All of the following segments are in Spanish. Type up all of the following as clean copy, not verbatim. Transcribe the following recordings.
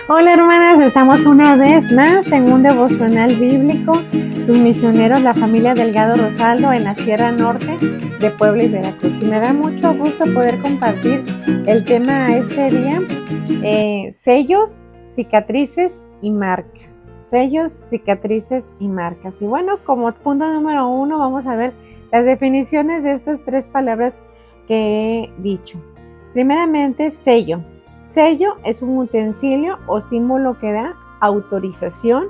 Hola hermanas, estamos una vez más en un devocional bíblico. Sus misioneros, la familia Delgado Rosaldo, en la Sierra Norte de Puebla y Veracruz. Y me da mucho gusto poder compartir el tema este día, sellos, cicatrices y marcas. Sellos, cicatrices y marcas. Y bueno, como punto número 1 vamos a ver las definiciones de estas 3 palabras que he dicho. Primeramente, sello. Sello es un utensilio o símbolo que da autorización,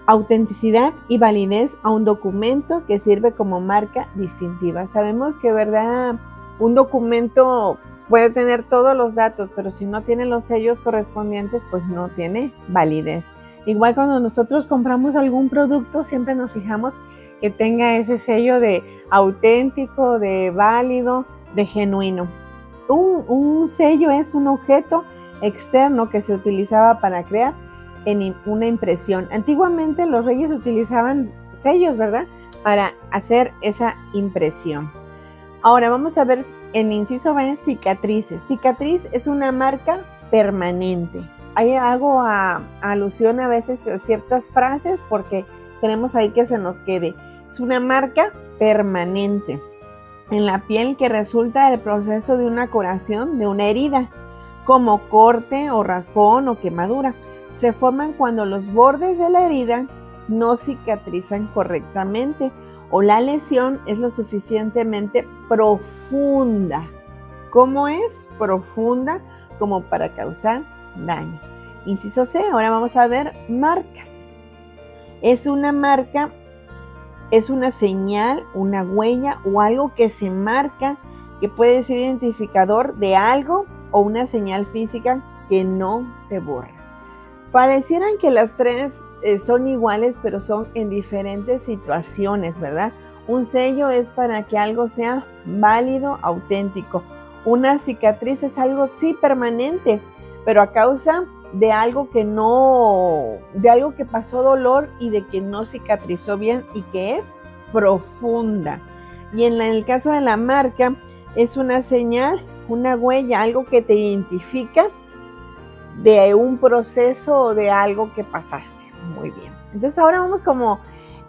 autenticidad y validez a un documento que sirve como marca distintiva. Sabemos que, ¿verdad?, un documento puede tener todos los datos, pero si no tiene los sellos correspondientes, pues no tiene validez. Igual cuando nosotros compramos algún producto, siempre nos fijamos que tenga ese sello de auténtico, de válido, de genuino. Un sello es un objeto externo que se utilizaba para crear una impresión. Antiguamente los reyes utilizaban sellos, ¿verdad?, para hacer esa impresión. Ahora vamos a ver en inciso B, cicatrices. Cicatriz es una marca permanente. Hay algo alusión a veces a ciertas frases porque tenemos ahí que se nos quede. Es una marca permanente en la piel que resulta del proceso de una curación de una herida, como corte o raspón o quemadura. Se forman cuando los bordes de la herida no cicatrizan correctamente o la lesión es lo suficientemente profunda. ¿Cómo es? Profunda como para causar daño. Inciso C, ahora vamos a ver marcas. Es una marca, es una señal, una huella o algo que se marca, que puede ser identificador de algo o una señal física que no se borra. Parecieran que las 3 son iguales, pero son en diferentes situaciones, ¿verdad? Un sello es para que algo sea válido, auténtico. Una cicatriz es algo, sí, permanente, pero a causa de algo de algo que pasó dolor y de que no cicatrizó bien y que es profunda. Y en el caso de la marca, es una señal, una huella, algo que te identifica de un proceso o de algo que pasaste. Muy bien. Entonces ahora vamos como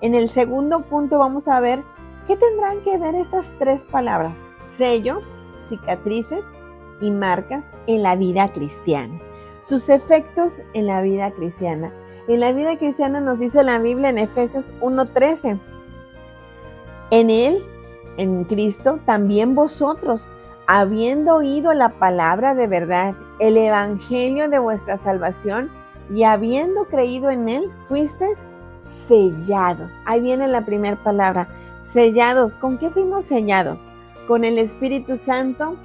en el segundo punto, vamos a ver qué tendrán que ver estas 3 palabras: sello, cicatrices y marcas en la vida cristiana. Sus efectos en la vida cristiana. En la vida cristiana nos dice la Biblia en Efesios 1:13. En Él, en Cristo, también vosotros, habiendo oído la palabra de verdad, el evangelio de vuestra salvación, y habiendo creído en Él, fuisteis sellados. Ahí viene la primera palabra, sellados. ¿Con qué fuimos sellados? Con el Espíritu Santo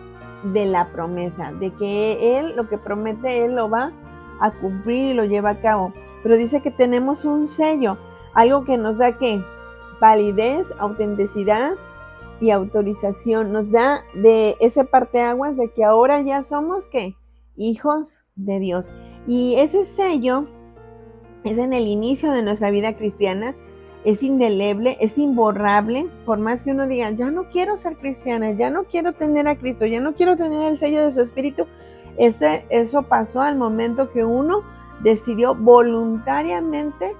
de la promesa, de que Él, lo que promete, Él lo va a cumplir y lo lleva a cabo. Pero dice que tenemos un sello, algo que nos da ¿qué? Validez, autenticidad y autorización. Nos da de ese parteaguas de que ahora ya somos ¿qué? Hijos de Dios. Y ese sello es en el inicio de nuestra vida cristiana. Es indeleble, es imborrable, por más que uno diga, ya no quiero ser cristiana, ya no quiero tener a Cristo, ya no quiero tener el sello de su Espíritu. Eso pasó al momento que uno decidió voluntariamente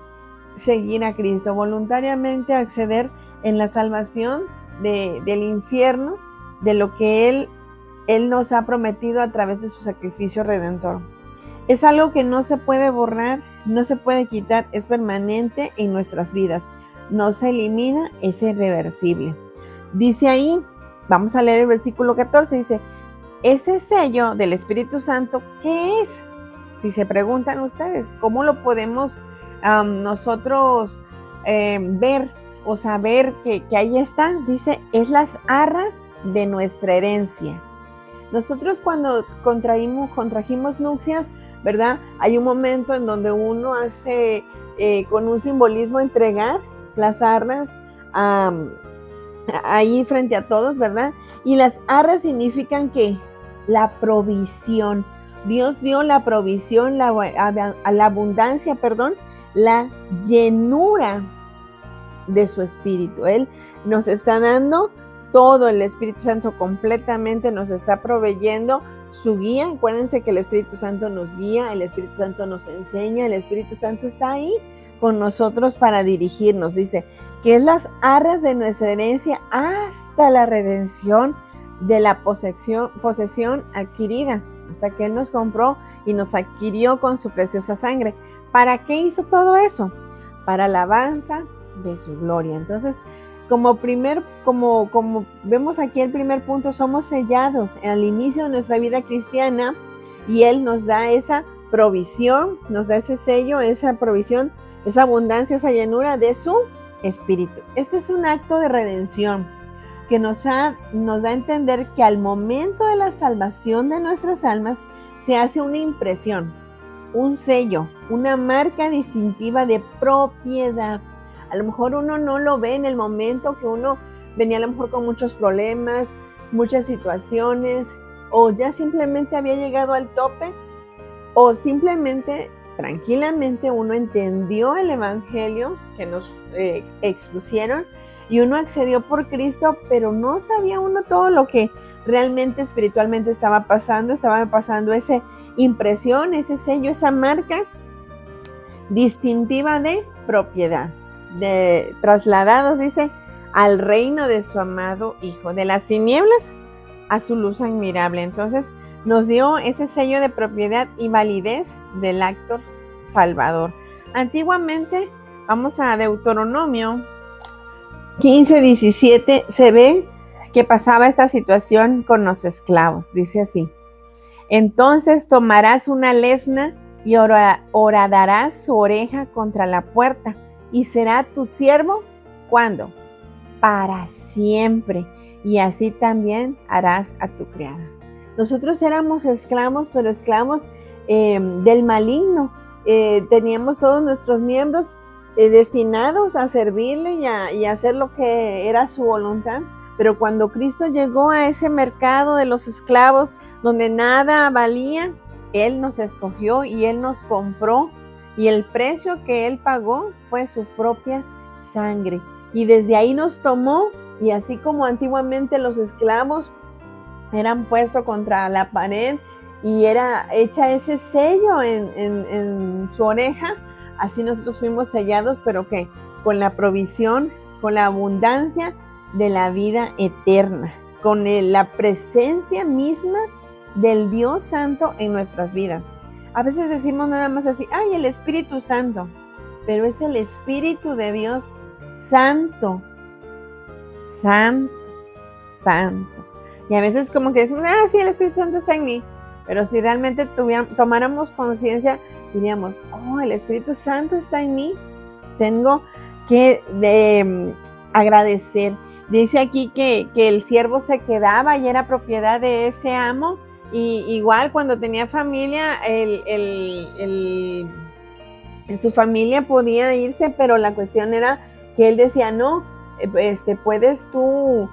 seguir a Cristo, voluntariamente acceder en la salvación del infierno, de lo que Él nos ha prometido a través de su sacrificio redentor. Es algo que no se puede borrar, no se puede quitar, es permanente en nuestras vidas. No se elimina, es irreversible. Dice ahí, vamos a leer el versículo 14, dice, ese sello del Espíritu Santo, ¿qué es? Si se preguntan ustedes, ¿cómo lo podemos nosotros ver o saber que ahí está? Dice, es las arras de nuestra herencia. Nosotros cuando contrajimos nupcias, ¿verdad? Hay un momento en donde uno hace con un simbolismo entregar las arras ahí frente a todos, ¿verdad? Y las arras significan que la provisión. Dios dio la provisión, la abundancia, la llenura de su Espíritu. Él nos está dando todo, el Espíritu Santo completamente nos está proveyendo su guía. Acuérdense que el Espíritu Santo nos guía, el Espíritu Santo nos enseña, el Espíritu Santo está ahí con nosotros para dirigirnos. Dice que es las arras de nuestra herencia hasta la redención de la posesión adquirida, hasta que Él nos compró y nos adquirió con su preciosa sangre. ¿Para qué hizo todo eso? Para alabanza de su gloria. Entonces, como vemos aquí el primer punto, somos sellados al inicio de nuestra vida cristiana y Él nos da esa provisión, nos da ese sello, esa provisión, esa abundancia, esa llenura de su Espíritu. Este es un acto de redención que nos da a entender que al momento de la salvación de nuestras almas se hace una impresión, un sello, una marca distintiva de propiedad. A lo mejor uno no lo ve en el momento que uno venía a lo mejor con muchos problemas, muchas situaciones, o ya simplemente había llegado al tope, o simplemente, tranquilamente, uno entendió el evangelio que nos expusieron y uno accedió por Cristo, pero no sabía uno todo lo que realmente espiritualmente estaba pasando esa impresión, ese sello, esa marca distintiva de propiedad. Trasladados, dice, al reino de su amado Hijo, de las tinieblas a su luz admirable. Entonces nos dio ese sello de propiedad y validez del acto salvador. Antiguamente, vamos a Deuteronomio 15:17, se ve que pasaba esta situación con los esclavos. Dice así: entonces tomarás una lesna y horadarás su oreja contra la puerta, y será tu siervo, ¿cuándo? Para siempre, y así también harás a tu criada. Nosotros éramos esclavos, pero esclavos del maligno. Teníamos todos nuestros miembros destinados a servirle y a hacer lo que era su voluntad. Pero cuando Cristo llegó a ese mercado de los esclavos, donde nada valía, Él nos escogió y Él nos compró. Y el precio que Él pagó fue su propia sangre. Y desde ahí nos tomó, y así como antiguamente los esclavos eran puestos contra la pared y era hecha ese sello en su oreja, así nosotros fuimos sellados, pero ¿qué? Con la provisión, con la abundancia de la vida eterna, con la presencia misma del Dios Santo en nuestras vidas. A veces decimos nada más así, ¡ay, el Espíritu Santo! Pero es el Espíritu de Dios Santo, Santo, Santo. Y a veces como que decimos, sí, el Espíritu Santo está en mí. Pero si realmente tomáramos conciencia, diríamos, el Espíritu Santo está en mí. Tengo que agradecer. Dice aquí que el siervo se quedaba y era propiedad de ese amo. Y igual cuando tenía familia, su familia podía irse, pero la cuestión era que él decía, no, puedes tú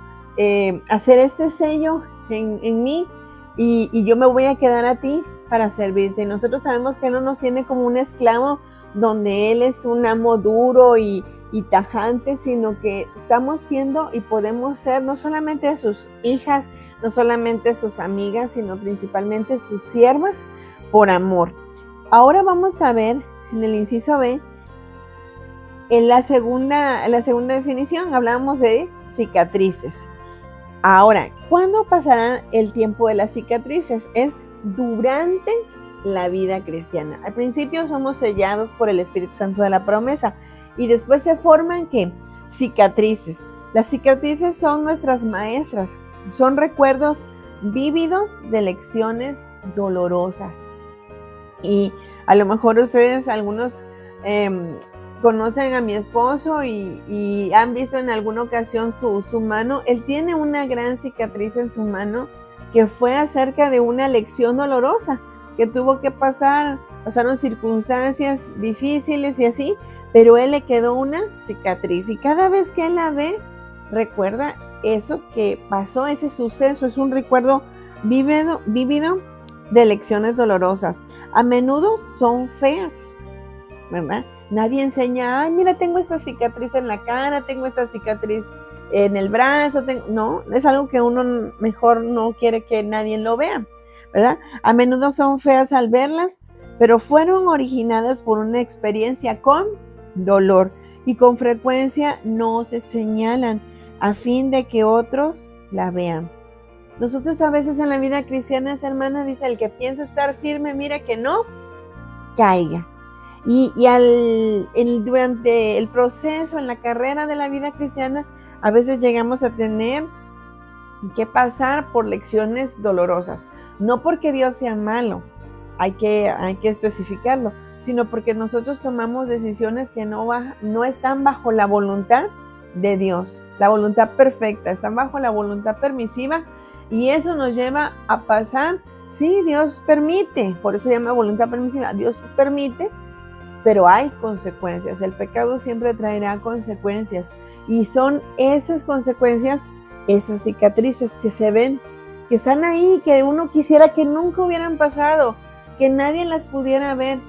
hacer este sello en mí y yo me voy a quedar a ti para servirte. Y nosotros sabemos que Él no nos tiene como un esclavo donde Él es un amo duro y tajante, sino que estamos siendo y podemos ser no solamente sus hijas, no solamente sus amigas, sino principalmente sus siervas por amor. Ahora vamos a ver en el inciso B, en la segunda definición, hablamos de cicatrices. Ahora, ¿cuándo pasará el tiempo de las cicatrices? Es durante la vida cristiana. Al principio somos sellados por el Espíritu Santo de la promesa y después se forman, ¿qué? Cicatrices. Las cicatrices son nuestras maestras, son recuerdos vívidos de lecciones dolorosas. Y a lo mejor ustedes, algunos, conocen a mi esposo y han visto en alguna ocasión su mano. Él tiene una gran cicatriz en su mano que fue acerca de una lección dolorosa que tuvo que pasar. Pasaron circunstancias difíciles y así, pero él le quedó una cicatriz y cada vez que él la ve, recuerda eso que pasó, ese suceso. Es un recuerdo vívido de lecciones dolorosas. A menudo son feas, ¿verdad? Nadie enseña, ay, mira, tengo esta cicatriz en la cara, tengo esta cicatriz en el brazo. No, es algo que uno mejor no quiere que nadie lo vea. ¿verdad? A menudo son feas al verlas, pero fueron originadas por una experiencia con dolor y con frecuencia no se señalan a fin de que otros la vean. Nosotros a veces en la vida cristiana, esa hermana dice, el que piensa estar firme, mira que no caiga. Y durante el proceso, en la carrera de la vida cristiana, a veces llegamos a tener que pasar por lecciones dolorosas. No porque Dios sea malo, hay que especificarlo, sino porque nosotros tomamos decisiones que no están bajo la voluntad de Dios, la voluntad perfecta, están bajo la voluntad permisiva, y eso nos lleva a pasar, sí, Dios permite, por eso se llama voluntad permisiva, Dios permite, pero hay consecuencias. El pecado siempre traerá consecuencias, y son esas consecuencias, esas cicatrices que se ven, que están ahí, que uno quisiera que nunca hubieran pasado, que nadie las pudiera ver,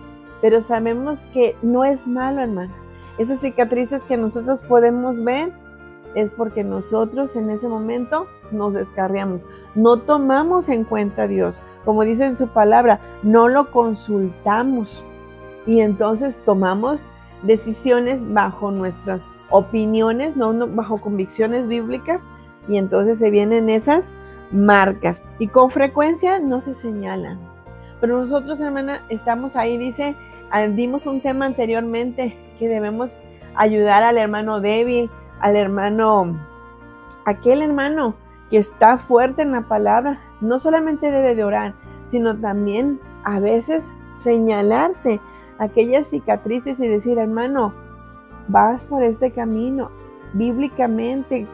pero sabemos que no es malo, hermana. Esas cicatrices que nosotros podemos ver es porque nosotros en ese momento nos descarriamos, no tomamos en cuenta a Dios, como dice en su palabra, no lo consultamos, y entonces tomamos decisiones bajo nuestras opiniones, no bajo convicciones bíblicas, y entonces se vienen esas marcas, y con frecuencia no se señalan. Pero nosotros, hermana, estamos ahí, dice, dimos un tema anteriormente, que debemos ayudar al hermano débil, al hermano, aquel hermano que está fuerte en la palabra, no solamente debe de orar, sino también a veces señalarse aquellas cicatrices y decir, hermano, vas por este camino. Bíblicamente,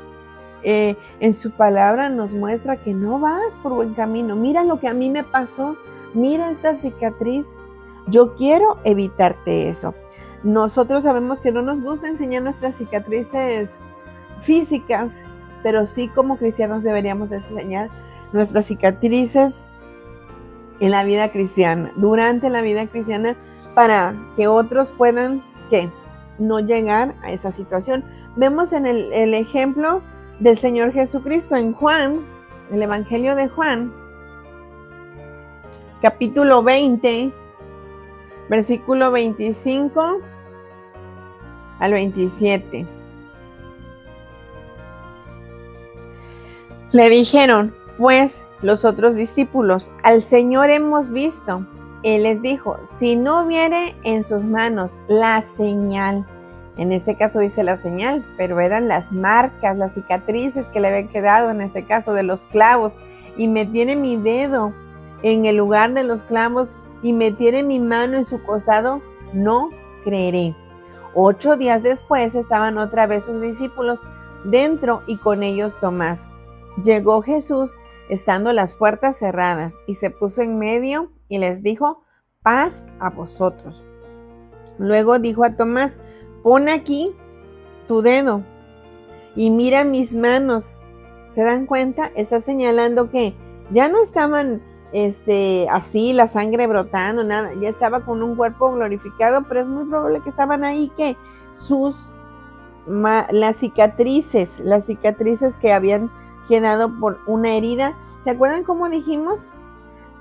en su palabra nos muestra que no vas por buen camino. Mira lo que a mí me pasó, mira esta cicatriz, yo quiero evitarte eso. Nosotros sabemos que no nos gusta enseñar nuestras cicatrices físicas, pero sí como cristianos deberíamos enseñar nuestras cicatrices en la vida cristiana, durante la vida cristiana, para que otros puedan no llegar a esa situación. Vemos en el ejemplo del Señor Jesucristo en Juan, el Evangelio de Juan, capítulo 20, versículo 25 al 27. Le dijeron, pues, los otros discípulos, al Señor hemos visto. Él les dijo, si no hubiere en sus manos la señal, en este caso dice la señal, pero eran las marcas, las cicatrices que le habían quedado, en este caso de los clavos, y metiere mi dedo en el lugar de los clavos, y metiere mi mano en su costado, no creeré. 8 días después estaban otra vez sus discípulos dentro y con ellos Tomás. Llegó Jesús estando las puertas cerradas y se puso en medio y les dijo, paz a vosotros. Luego dijo a Tomás, pon aquí tu dedo y mira mis manos. ¿Se dan cuenta? Está señalando que ya no estaban así, la sangre brotando, nada, ya estaba con un cuerpo glorificado, pero es muy probable que estaban ahí que las cicatrices que habían quedado por una herida, ¿se acuerdan cómo dijimos?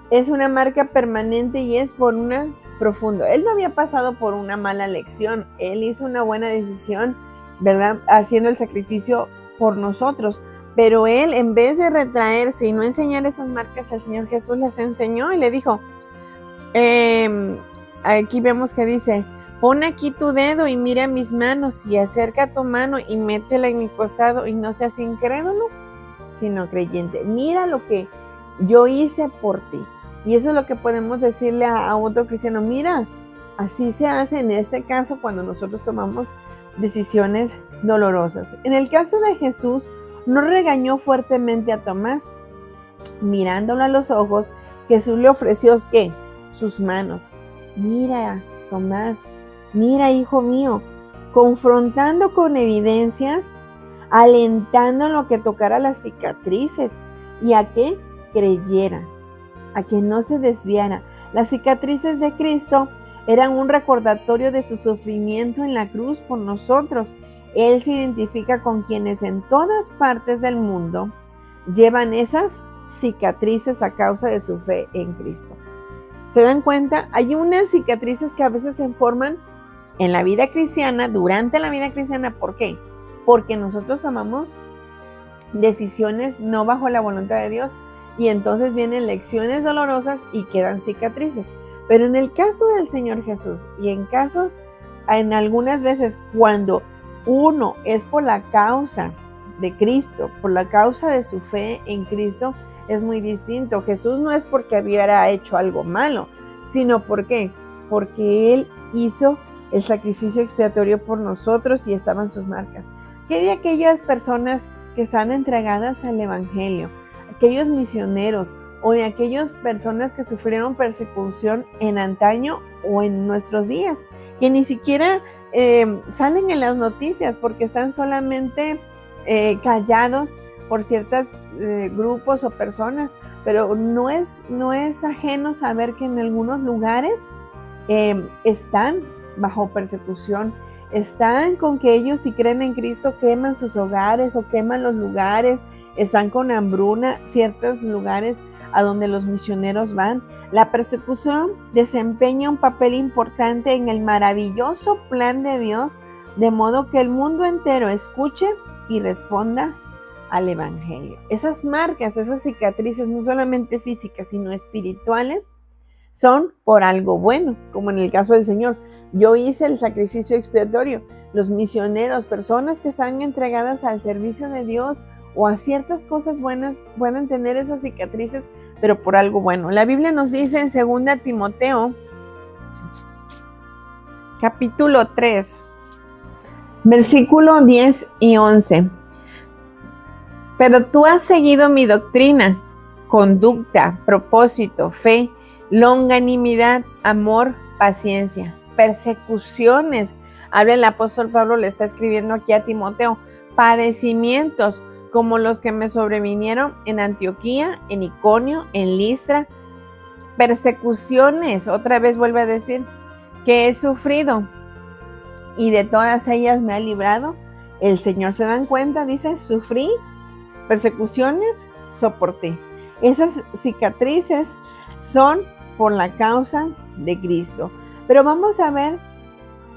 Es una marca permanente y es por una profundo. Él no había pasado por una mala lección, él hizo una buena decisión, ¿verdad? Haciendo el sacrificio por nosotros. Pero él, en vez de retraerse y no enseñar esas marcas, el Señor Jesús las enseñó y le dijo, aquí vemos que dice, pon aquí tu dedo y mira mis manos y acerca tu mano y métela en mi costado y no seas incrédulo, sino creyente. Mira lo que yo hice por ti. Y eso es lo que podemos decirle a otro cristiano. Mira, así se hace en este caso cuando nosotros tomamos decisiones dolorosas. En el caso de Jesús, no regañó fuertemente a Tomás. Mirándolo a los ojos, Jesús le ofreció, ¿qué? Sus manos. Mira, Tomás, mira, hijo mío, confrontando con evidencias, alentando en lo que tocara las cicatrices y a que creyera, a que no se desviara. Las cicatrices de Cristo eran un recordatorio de su sufrimiento en la cruz por nosotros. Él se identifica con quienes en todas partes del mundo llevan esas cicatrices a causa de su fe en Cristo. ¿Se dan cuenta? Hay unas cicatrices que a veces se forman en la vida cristiana, durante la vida cristiana. ¿Por qué? Porque nosotros tomamos decisiones no bajo la voluntad de Dios y entonces vienen lecciones dolorosas y quedan cicatrices. Pero en el caso del Señor Jesús y en algunas veces cuando uno es por la causa de Cristo, por la causa de su fe en Cristo, es muy distinto. Jesús no es porque hubiera hecho algo malo, sino ¿por qué? Porque Él hizo el sacrificio expiatorio por nosotros y estaban sus marcas. ¿Qué de aquellas personas que están entregadas al Evangelio, aquellos misioneros o de aquellas personas que sufrieron persecución en antaño o en nuestros días, que ni siquiera salen en las noticias porque están solamente callados por ciertos grupos o personas, pero no es ajeno saber que en algunos lugares están bajo persecución, están con que ellos, si creen en Cristo, queman sus hogares o queman los lugares, están con hambruna, ciertos lugares a donde los misioneros van. La persecución desempeña un papel importante en el maravilloso plan de Dios, de modo que el mundo entero escuche y responda al Evangelio. Esas marcas, esas cicatrices, no solamente físicas, sino espirituales, son por algo bueno, como en el caso del Señor. Yo hice el sacrificio expiatorio. Los misioneros, personas que están entregadas al servicio de Dios o a ciertas cosas buenas, pueden tener esas cicatrices, pero por algo bueno. La Biblia nos dice en 2 Timoteo, capítulo 3, versículo 10 y 11. Pero tú has seguido mi doctrina, conducta, propósito, fe, longanimidad, amor, paciencia, persecuciones. Habla el apóstol Pablo, le está escribiendo aquí a Timoteo, padecimientos como los que me sobrevinieron en Antioquía, en Iconio, en Listra, persecuciones, otra vez vuelve a decir, que he sufrido y de todas ellas me ha librado el Señor. ¿Se dan cuenta? Dice, sufrí persecuciones, soporté. Esas cicatrices son por la causa de Cristo. Pero vamos a ver,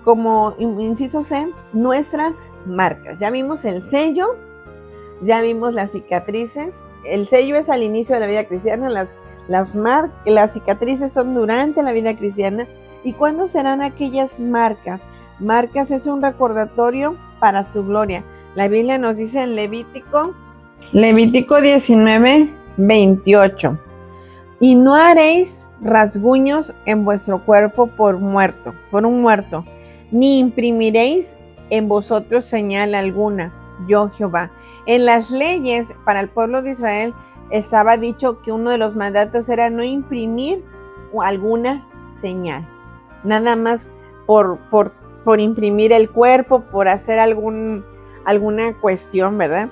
como inciso C, nuestras marcas. Ya vimos el sello, ya vimos las cicatrices. El sello es al inicio de la vida cristiana, las cicatrices son durante la vida cristiana. ¿Y cuándo serán aquellas marcas? Marcas es un recordatorio para su gloria. La Biblia nos dice en Levítico 19, 28. Y no haréis rasguños en vuestro cuerpo por un muerto, ni imprimiréis en vosotros señal alguna, yo Jehová. En las leyes para el pueblo de Israel estaba dicho que uno de los mandatos era no imprimir alguna señal, nada más por imprimir el cuerpo, por hacer alguna cuestión, ¿verdad?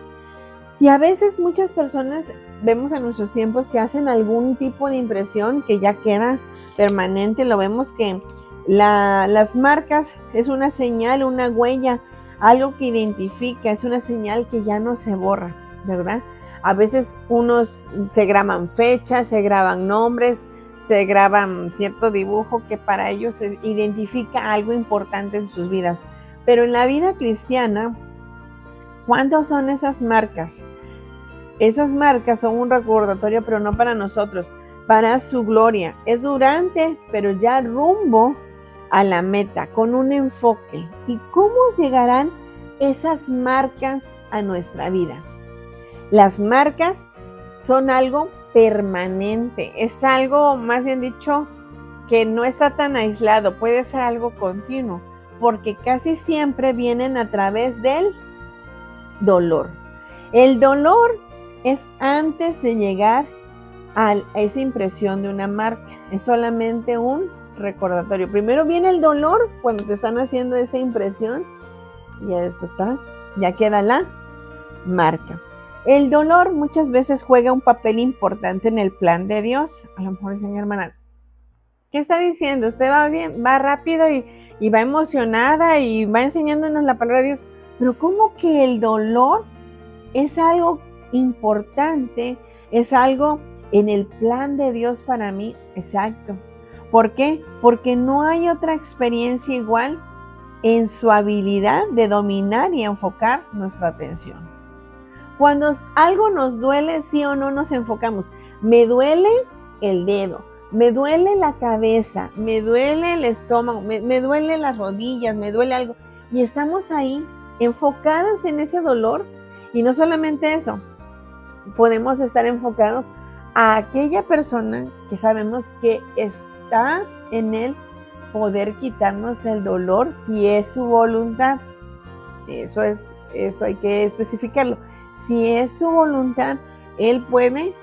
Y a veces muchas personas vemos en nuestros tiempos que hacen algún tipo de impresión que ya queda permanente. Lo vemos que las marcas es una señal, una huella, algo que identifica, es una señal que ya no se borra, ¿verdad? A veces unos se graban fechas, se graban nombres, se graban cierto dibujo que para ellos se identifica algo importante en sus vidas. Pero en la vida cristiana, ¿cuántas son esas marcas? Esas marcas son un recordatorio, pero no para nosotros, para su gloria. Es durante, pero ya rumbo a la meta, con un enfoque. ¿Y cómo llegarán esas marcas a nuestra vida? Las marcas son algo permanente, es algo, más bien dicho, que no está tan aislado, puede ser algo continuo, porque casi siempre vienen a través del dolor. El dolor es antes de llegar a esa impresión de una marca, es solamente un recordatorio. Primero viene el dolor cuando te están haciendo esa impresión y ya después ya queda la marca. El dolor muchas veces juega un papel importante en el plan de Dios. A lo mejor, señora hermana, ¿qué está diciendo? Usted va bien, va rápido y va emocionada y va enseñándonos la palabra de Dios. Pero ¿cómo que el dolor es algo importante Es algo en el plan de Dios para mí, exacto. ¿Por qué? Porque no hay otra experiencia igual en su habilidad de dominar y enfocar nuestra atención. Cuando algo nos duele, sí o no nos enfocamos. Me duele el dedo, me duele la cabeza, me duele el estómago, me duele las rodillas, me duele algo. Y estamos ahí enfocadas en ese dolor. Y no solamente eso, podemos estar enfocados a aquella persona que sabemos que está en el poder quitarnos el dolor si es su voluntad. Eso hay que especificarlo. Si es su voluntad, Él puede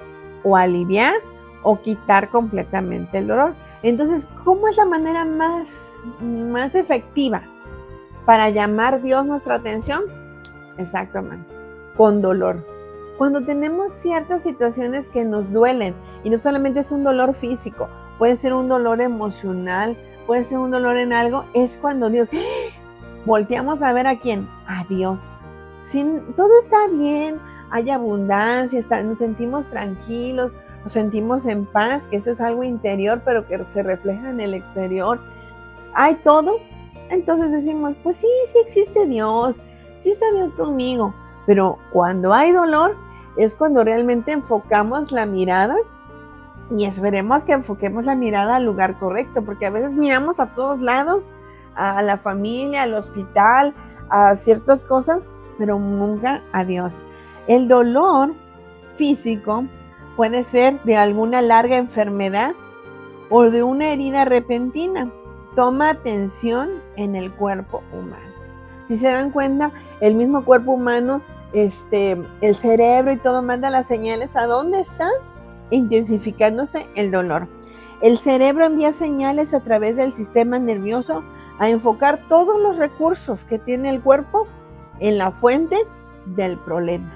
o aliviar o quitar completamente el dolor. Entonces, ¿cómo es la manera más efectiva para llamar a Dios nuestra atención? Exactamente, con dolor. Cuando tenemos ciertas situaciones que nos duelen, y no solamente es un dolor físico, puede ser un dolor emocional, puede ser un dolor en algo, es cuando Dios... Volteamos a ver a quién, a Dios. Todo está bien, hay abundancia, nos sentimos tranquilos, nos sentimos en paz, que eso es algo interior, pero que se refleja en el exterior. Hay todo, entonces decimos, pues sí existe Dios, sí está Dios conmigo. Pero cuando hay dolor, es cuando realmente enfocamos la mirada, y esperemos que enfoquemos la mirada al lugar correcto, porque a veces miramos a todos lados, a la familia, al hospital, a ciertas cosas, pero nunca a Dios. El dolor físico puede ser de alguna larga enfermedad o de una herida repentina. Toma atención en el cuerpo humano. Si se dan cuenta, el mismo cuerpo humano, el cerebro y todo manda las señales. ¿A dónde está? Intensificándose el dolor. El cerebro envía señales a través del sistema nervioso a enfocar todos los recursos que tiene el cuerpo en la fuente del problema,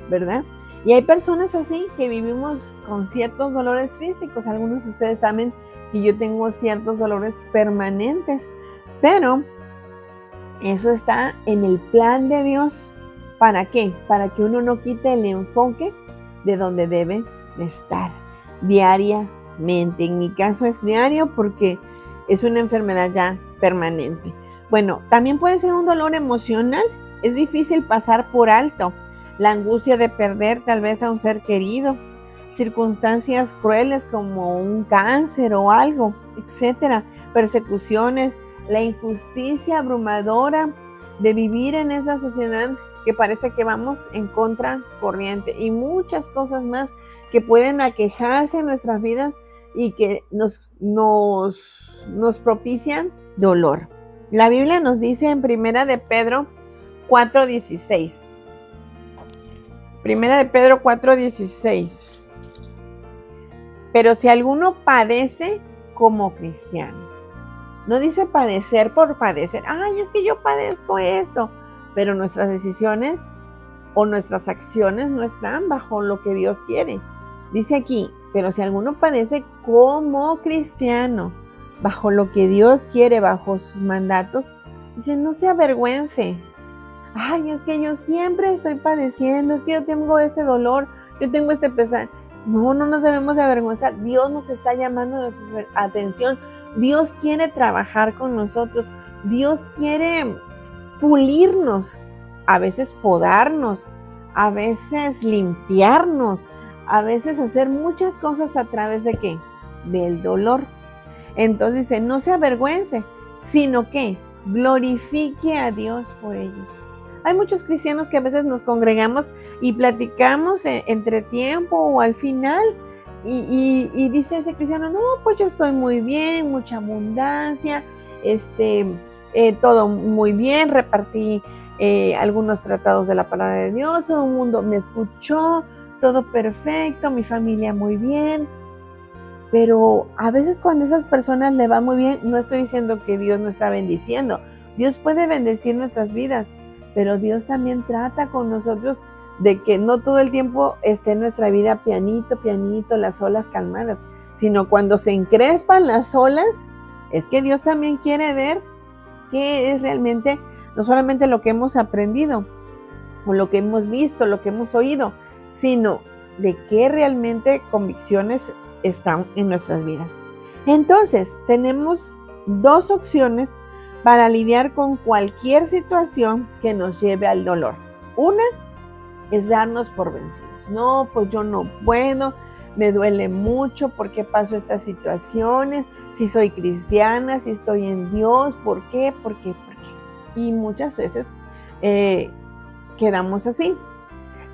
¿verdad? Y hay personas así que vivimos con ciertos dolores físicos. Algunos de ustedes saben que yo tengo ciertos dolores permanentes, pero eso está en el plan de Dios. ¿Para qué? Para que uno no quite el enfoque de donde debe de estar diariamente. En mi caso es diario porque es una enfermedad ya permanente. Bueno, también puede ser un dolor emocional. Es difícil pasar por alto la angustia de perder tal vez a un ser querido, circunstancias crueles como un cáncer o algo, etcétera, persecuciones, la injusticia abrumadora de vivir en esa sociedad que parece que vamos en contracorriente, y muchas cosas más que pueden aquejarse en nuestras vidas y que nos propician dolor. La Biblia nos dice en Primera de Pedro 4:16. Primera de Pedro 4:16. Pero si alguno padece como cristiano. No dice padecer por padecer. Ay, es que yo padezco esto. Pero nuestras decisiones o nuestras acciones no están bajo lo que Dios quiere. Dice aquí, pero si alguno padece como cristiano, bajo lo que Dios quiere, bajo sus mandatos, dice, no se avergüence. Ay, es que yo siempre estoy padeciendo, es que yo tengo este dolor, yo tengo este pesar. No nos debemos de avergonzar. Dios nos está llamando nuestra atención. Dios quiere trabajar con nosotros. Dios quiere pulirnos, a veces podarnos, a veces limpiarnos, a veces hacer muchas cosas a través de ¿qué? Del dolor. Entonces dice, no se avergüence, sino que glorifique a Dios por ellos. Hay muchos cristianos que a veces nos congregamos y platicamos entre tiempo o al final y dice ese cristiano, no, pues yo estoy muy bien, mucha abundancia, todo muy bien, repartí algunos tratados de la palabra de Dios, todo el mundo me escuchó, todo perfecto, mi familia muy bien. Pero a veces cuando a esas personas le va muy bien, no estoy diciendo que Dios no está bendiciendo. Dios puede bendecir nuestras vidas, pero Dios también trata con nosotros de que no todo el tiempo esté en nuestra vida pianito, las olas calmadas, sino cuando se encrespan las olas, es que Dios también quiere ver qué es realmente, no solamente lo que hemos aprendido, o lo que hemos visto, lo que hemos oído, sino de qué realmente convicciones están en nuestras vidas. Entonces, tenemos dos opciones para lidiar con cualquier situación que nos lleve al dolor. Una es darnos por vencidos. No, pues yo no puedo, me duele mucho, ¿por qué paso estas situaciones? Si soy cristiana, si estoy en Dios, ¿por qué? ¿Por qué? ¿Por qué? Y muchas veces quedamos así.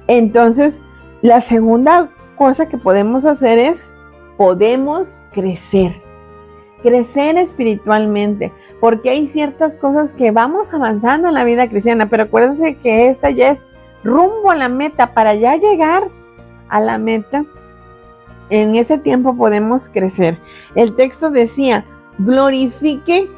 Entonces, la segunda cosa que podemos hacer es, podemos crecer espiritualmente, porque hay ciertas cosas que vamos avanzando en la vida cristiana, pero acuérdense que esta ya es rumbo a la meta. Para ya llegar a la meta, en ese tiempo podemos crecer. El texto decía, glorifique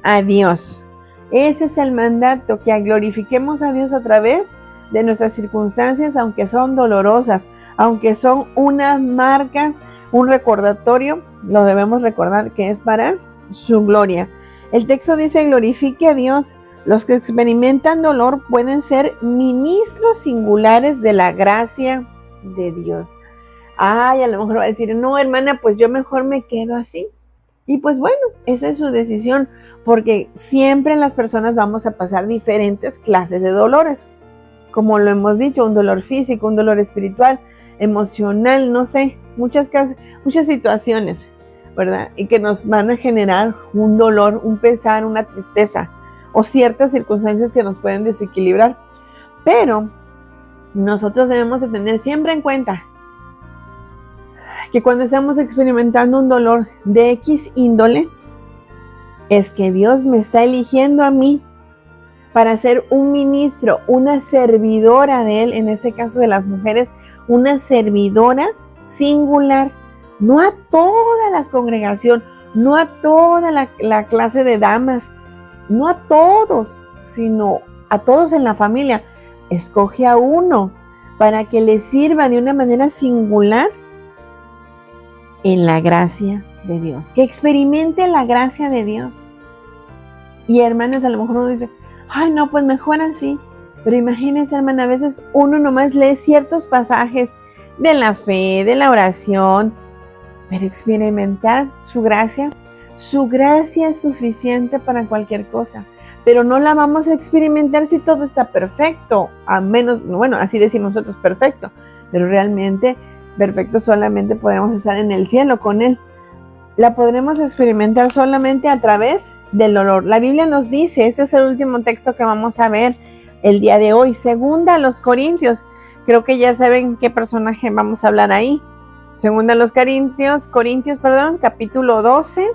a Dios. Ese es el mandato, que glorifiquemos a Dios a través de nuestras circunstancias, aunque son dolorosas, aunque son unas marcas, un recordatorio, lo debemos recordar que es para su gloria. El texto dice, glorifique a Dios. Los que experimentan dolor pueden ser ministros singulares de la gracia de Dios. Ay, a lo mejor va a decir, no, hermana, pues yo mejor me quedo así. Y pues bueno, esa es su decisión, porque siempre las personas vamos a pasar diferentes clases de dolores. Como lo hemos dicho, un dolor físico, un dolor espiritual, emocional, no sé, muchas situaciones, ¿verdad? Y que nos van a generar un dolor, un pesar, una tristeza o ciertas circunstancias que nos pueden desequilibrar. Pero nosotros debemos de tener siempre en cuenta que cuando estamos experimentando un dolor de X índole, es que Dios me está eligiendo a mí para ser un ministro, una servidora de Él, en este caso de las mujeres, una servidora singular, no a toda la congregación, no a toda la clase de damas, no a todos, sino a todos en la familia. Escoge a uno para que le sirva de una manera singular en la gracia de Dios, que experimente la gracia de Dios. Y hermanas, a lo mejor uno dice, ay no, pues mejor así, pero imagínense, hermana, a veces uno nomás lee ciertos pasajes de la fe, de la oración, pero experimentar su gracia es suficiente para cualquier cosa, pero no la vamos a experimentar si todo está perfecto, a menos, bueno, así decimos nosotros, perfecto, pero realmente perfecto solamente podremos estar en el cielo con Él. La podremos experimentar solamente a través del dolor. La Biblia nos dice, este es el último texto que vamos a ver el día de hoy, segunda a los Corintios. Creo que ya saben qué personaje vamos a hablar ahí. Segunda a los Corintios, capítulo 12,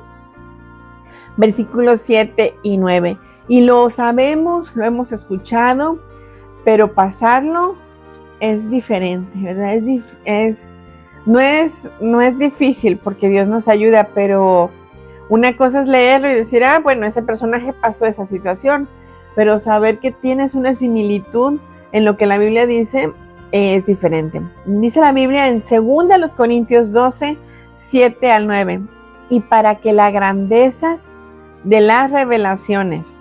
versículos 7 y 9. Y lo sabemos, lo hemos escuchado, pero pasarlo es diferente, ¿verdad? No es difícil porque Dios nos ayuda, pero una cosa es leerlo y decir, bueno, ese personaje pasó esa situación, pero saber que tienes una similitud en lo que la Biblia dice es diferente. Dice la Biblia en 2 Corintios 12, 7 al 9, y para que las grandezas de las revelaciones,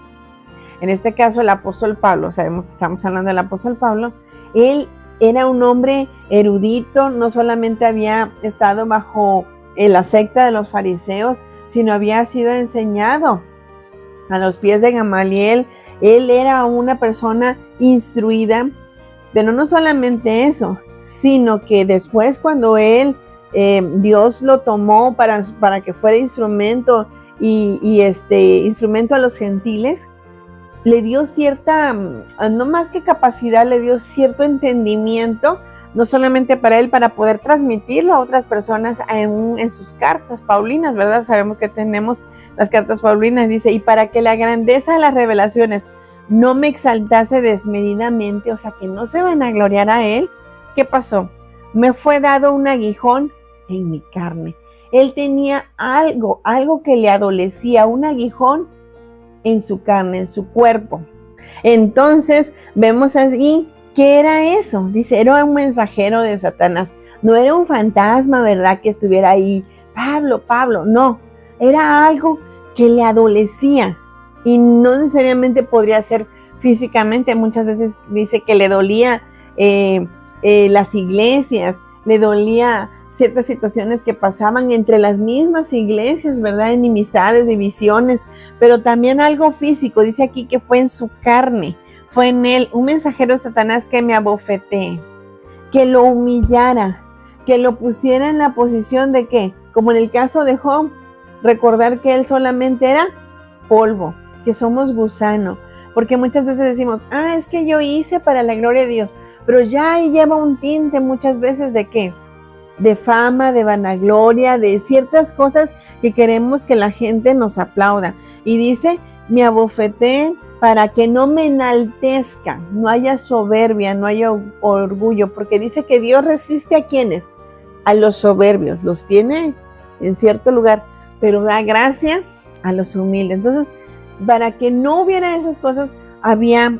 en este caso el apóstol Pablo, sabemos que estamos hablando del apóstol Pablo, él era un hombre erudito, no solamente había estado bajo la secta de los fariseos, sino había sido enseñado a los pies de Gamaliel. Él era una persona instruida, pero no solamente eso, sino que después cuando él, Dios lo tomó para que fuera instrumento instrumento a los gentiles, le dio cierta, no más que capacidad, le dio cierto entendimiento, no solamente para él, para poder transmitirlo a otras personas en sus cartas paulinas, ¿verdad? Sabemos que tenemos las cartas paulinas, dice, y para que la grandeza de las revelaciones no me exaltase desmedidamente, o sea, que no se van a gloriar a él, ¿qué pasó? Me fue dado un aguijón en mi carne. Él tenía algo que le adolecía, un aguijón en su carne, en su cuerpo. Entonces vemos así, ¿qué era eso? Dice, era un mensajero de Satanás, no era un fantasma, ¿verdad? Que estuviera ahí, Pablo, no, era algo que le adolecía y no necesariamente podría ser físicamente. Muchas veces dice que le dolía las iglesias, le dolía ciertas situaciones que pasaban entre las mismas iglesias, ¿verdad? Enemistades, divisiones, pero también algo físico. Dice aquí que fue en su carne, fue en él, un mensajero de Satanás que me abofeté, que lo humillara, que lo pusiera en la posición de que, como en el caso de Job, recordar que él solamente era polvo, que somos gusano, porque muchas veces decimos, es que yo hice para la gloria de Dios, pero ya ahí lleva un tinte muchas veces de ¿qué? De fama, de vanagloria, de ciertas cosas que queremos que la gente nos aplauda. Y dice, me abofeté para que no me enaltezca, no haya soberbia, no haya orgullo, porque dice que Dios resiste a quienes, a los soberbios, los tiene en cierto lugar, pero da gracia a los humildes. Entonces, para que no hubiera esas cosas, había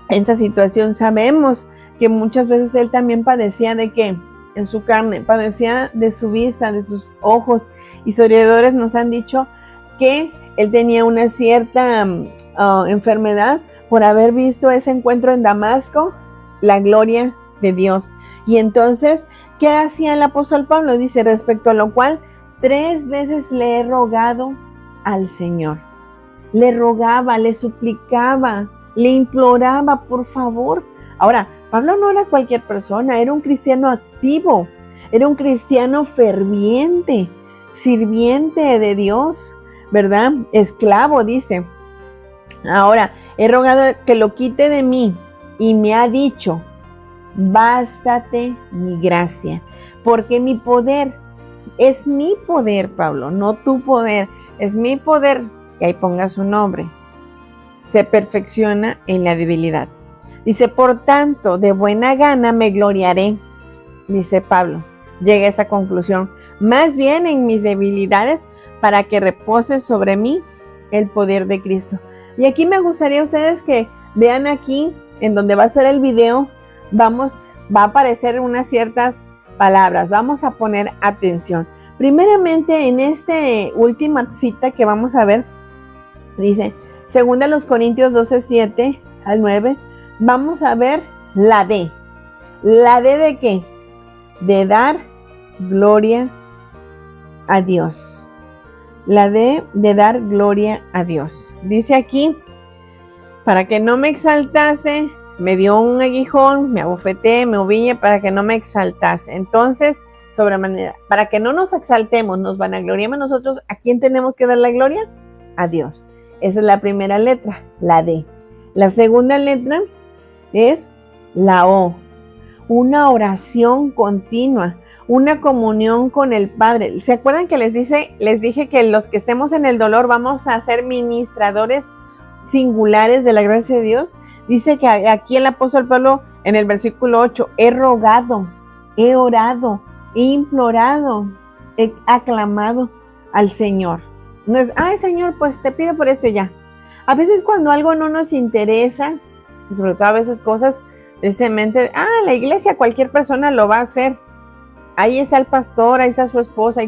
esa situación. Sabemos que muchas veces él también padecía de que en su carne, padecía de su vista, de sus ojos. Historiadores nos han dicho que él tenía una cierta enfermedad por haber visto ese encuentro en Damasco, la gloria de Dios. Y entonces, ¿qué hacía el apóstol Pablo? Dice, respecto a lo cual 3 veces le he rogado al Señor. Le rogaba, le suplicaba, le imploraba, por favor. Ahora, Pablo no era cualquier persona, era un cristiano activo, era un cristiano ferviente, sirviente de Dios, ¿verdad? Esclavo, dice. Ahora, he rogado que lo quite de mí y me ha dicho, bástate mi gracia, porque mi poder es mi poder, Pablo, no tu poder, es mi poder, y ahí ponga su nombre, se perfecciona en la debilidad. Dice, por tanto, de buena gana me gloriaré, dice Pablo. Llega a esa conclusión, más bien en mis debilidades, para que repose sobre mí el poder de Cristo. Y aquí me gustaría a ustedes que vean aquí, en donde va a ser el video, va a aparecer unas ciertas palabras, vamos a poner atención. Primeramente, en esta última cita que vamos a ver, dice, 2 Corintios 12, 7 al 9, vamos a ver la D. ¿La D de qué? De dar gloria a Dios. La D de dar gloria a Dios. Dice aquí, para que no me exaltase, me dio un aguijón, me abofeté, me humillé para que no me exaltase. Entonces, sobremanera, para que no nos exaltemos, nos vanagloriemos nosotros, ¿a quién tenemos que dar la gloria? A Dios. Esa es la primera letra, la D. La segunda letra es la O. Una oración continua, una comunión con el Padre. ¿Se acuerdan que les dije que los que estemos en el dolor vamos a ser ministradores singulares de la gracia de Dios? Dice que aquí el apóstol Pablo en el versículo 8, he rogado, he orado, he implorado, he aclamado al Señor. No es, Señor, pues te pido por esto y ya. A veces cuando algo no nos interesa, sobre todo a veces cosas, tristemente, la iglesia, cualquier persona lo va a hacer. Ahí está el pastor, ahí está su esposa,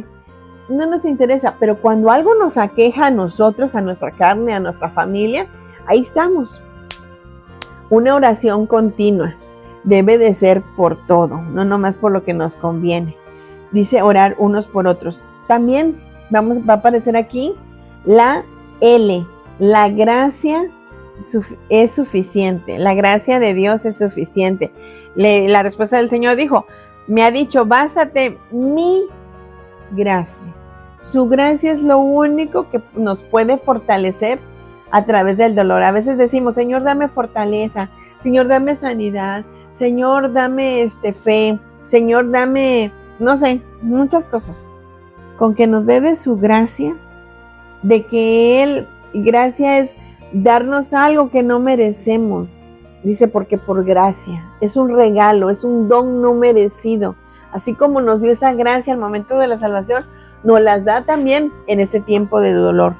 no nos interesa. Pero cuando algo nos aqueja a nosotros, a nuestra carne, a nuestra familia, ahí estamos. Una oración continua debe de ser por todo, no nomás por lo que nos conviene. Dice orar unos por otros. También va a aparecer aquí la L, la gracia es suficiente, la gracia de Dios es suficiente. La respuesta del Señor dijo, me ha dicho, bástate mi gracia. Su gracia es lo único que nos puede fortalecer a través del dolor. A veces decimos, Señor, dame fortaleza, Señor, dame sanidad, Señor, dame fe, Señor, dame, no sé, muchas cosas. Con que nos dé de su gracia, de que Él, gracia es darnos algo que no merecemos. Dice, porque por gracia, es un regalo, es un don no merecido. Así como nos dio esa gracia al momento de la salvación, nos las da también en ese tiempo de dolor.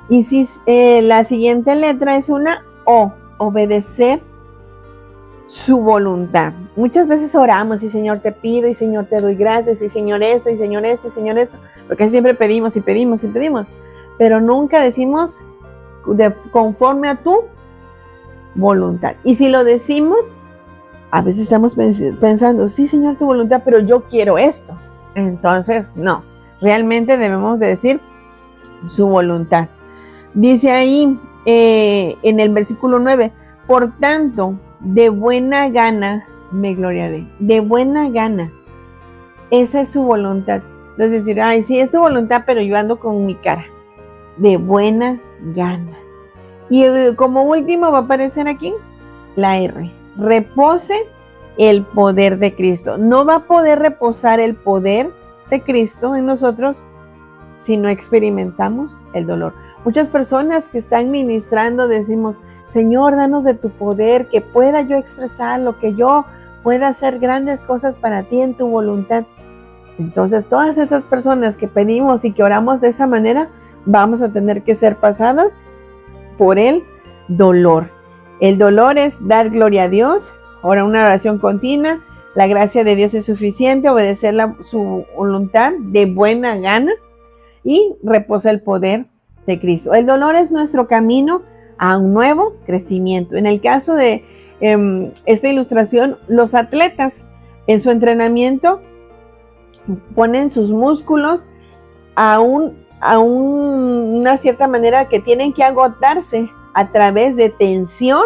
Y si la siguiente letra es una O, obedecer su voluntad. Muchas veces oramos y Señor te pido y Señor te doy gracias y Señor esto y Señor esto y Señor esto, porque siempre pedimos y pedimos y pedimos, pero nunca decimos conforme a tu voluntad. Y si lo decimos, A veces estamos pensando, sí, Señor, tu voluntad, pero yo quiero esto. Entonces, no, realmente debemos de decir su voluntad. Dice ahí en el versículo 9, por tanto, de buena gana me gloriaré. De buena gana. Esa es su voluntad. No es decir, ay, sí, es tu voluntad, pero yo ando con mi cara. De buena gana. Y como último va a aparecer aquí la R. Repose el poder de Cristo. No va a poder reposar el poder de Cristo en nosotros si no experimentamos el dolor. Muchas personas que están ministrando decimos, Señor, danos de tu poder, que pueda yo expresarlo, que yo pueda hacer grandes cosas para ti en tu voluntad. Entonces, todas esas personas que pedimos y que oramos de esa manera, vamos a tener que ser pasadas por el dolor. El dolor es dar gloria a Dios, orar una oración continua, la gracia de Dios es suficiente, obedecer su voluntad de buena gana y reposa el poder de Cristo. El dolor es nuestro camino a un nuevo crecimiento. En el caso de esta ilustración, los atletas en su entrenamiento ponen sus músculos a una cierta manera que tienen que agotarse a través de tensión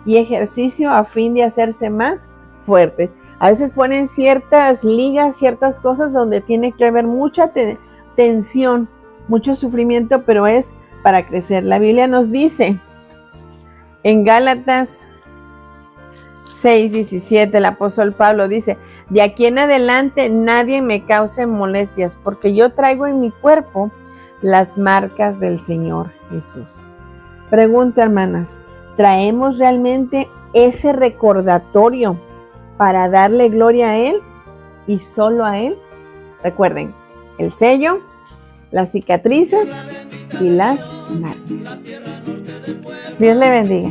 y ejercicio a fin de hacerse más fuertes. A veces ponen ciertas ligas, ciertas cosas donde tiene que haber mucha tensión, mucho sufrimiento, pero es para crecer. La Biblia nos dice en Gálatas 6:17, el apóstol Pablo dice, de aquí en adelante nadie me cause molestias, porque yo traigo en mi cuerpo las marcas del Señor Jesús. Pregunta, hermanas, ¿traemos realmente ese recordatorio para darle gloria a Él y solo a Él? Recuerden, el sello, las cicatrices y las marcas. Dios le bendiga.